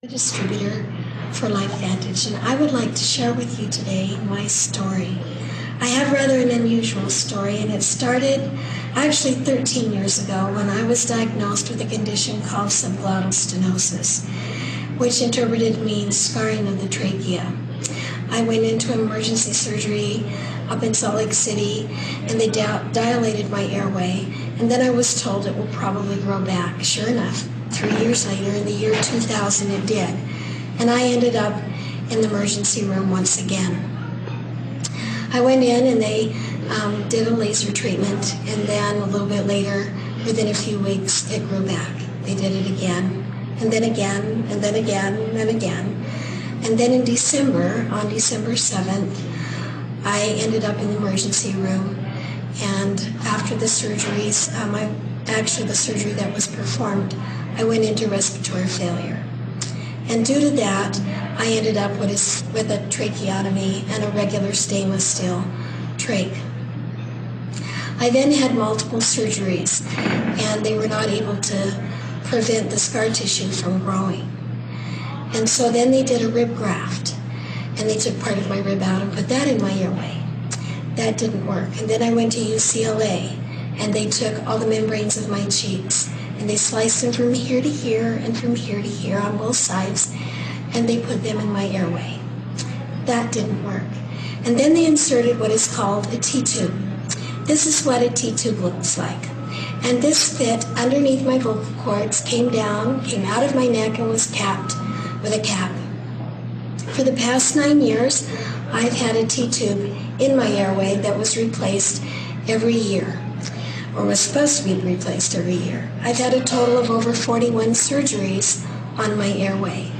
A distributor for LifeVantage, and I would like to share with you today my story. I have rather an unusual story, and it started actually 13 years ago when I was diagnosed with a condition called subglottal stenosis, which interpreted means scarring of the trachea. I went into emergency surgery up in Salt Lake City, and they dilated my airway, and then I was told it will probably grow back. Sure enough, 3 years later, in the year 2000, it did. And I ended up in the emergency room once again. I went in and they did a laser treatment, and then a little bit later, within a few weeks, it grew back. They did it again, and then again, and then again, and again. And then in December, on December 7th, I ended up in the emergency room, and after the surgeries, actually the surgery that was performed, I went into respiratory failure. And due to that, I ended up with a tracheotomy and a regular stainless steel trach. I then had multiple surgeries, and they were not able to prevent the scar tissue from growing. And so then they did a rib graft, and they took part of my rib out and put that in my airway. That didn't work. And then I went to UCLA, and they took all the membranes of my cheeks, and they sliced them from here to here and from here to here on both sides, and they put them in my airway. That didn't work. And then they inserted what is called a T-tube. This is what a T-tube looks like. And this fit underneath my vocal cords, came down, came out of my neck, and was capped with a cap. For the past 9 years, I've had a T-tube in my airway that was replaced every year, or was supposed to be replaced every year. I've had a total of over 41 surgeries on my airway.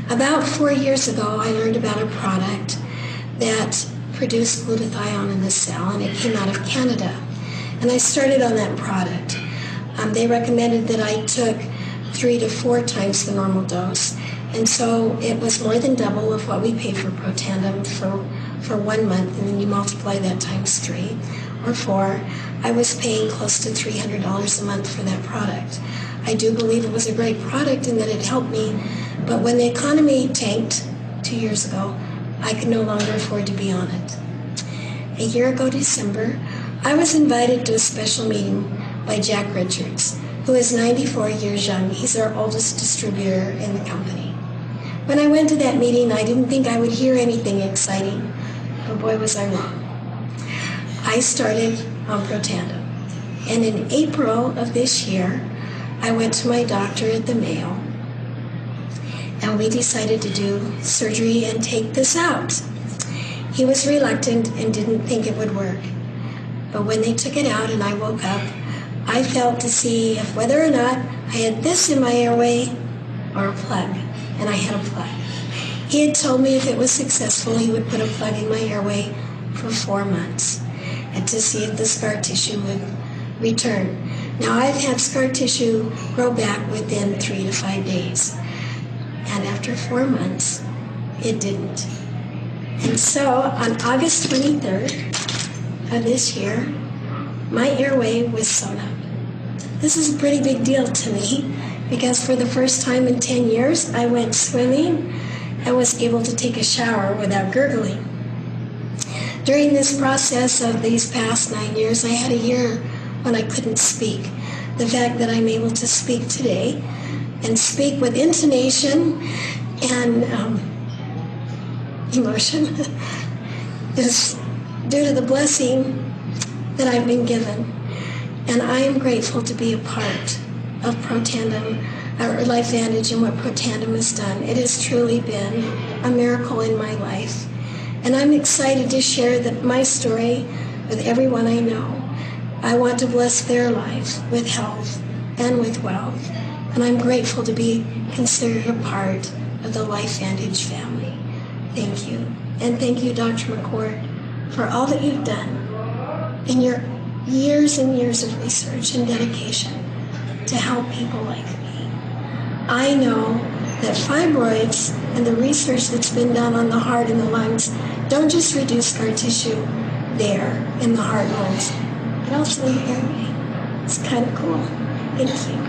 About 4 years ago, I learned about a product that produced glutathione in the cell, and it came out of Canada. And I started on that product. They recommended that I took 3 to 4 times the normal dose, and so it was more than double of what we pay for Protandim for 1 month, and then you multiply that times 3 or 4. I was paying close to $300 a month for that product. I do believe it was a great product and that it helped me, but when the economy tanked 2 years ago, I could no longer afford to be on it. A year ago, December, I was invited to a special meeting by Jack Richards, who is 94 years young. He's our oldest distributor in the company. When I went to that meeting, I didn't think I would hear anything exciting, but boy was I wrong. I started on Protandim, and in April of this year, I went to my doctor at the Mayo, and we decided to do surgery and take this out. He was reluctant and didn't think it would work, but when they took it out and I woke up, I felt to see if whether or not I had this in my airway or a plug, and I had a plug. He had told me if it was successful, he would put a plug in my airway for 4 months and to see if the scar tissue would return. Now, I've had scar tissue grow back within 3 to 5 days, and after 4 months, it didn't. And so, on August 23rd of this year, my airway was sewn up. This is a pretty big deal to me, because for the first time in 10 years, I went swimming and was able to take a shower without gurgling. During this process of these past 9 years, I had a year when I couldn't speak. The fact that I'm able to speak today and speak with intonation and emotion is due to the blessing that I've been given. And I am grateful to be a part of Protandim, or LifeVantage, and what Protandim has done. It has truly been a miracle in my life. And I'm excited to share my story with everyone I know. I want to bless their lives with health and with wealth. And I'm grateful to be considered a part of the LifeVantage family. Thank you. And thank you, Dr. McCord, for all that you've done in your years and years of research and dedication to help people like me. I know that fibroids and the research that's been done on the heart and the lungs don't just reduce scar tissue there in the heart lungs, but also in the airway. It's kind of cool. Thank you.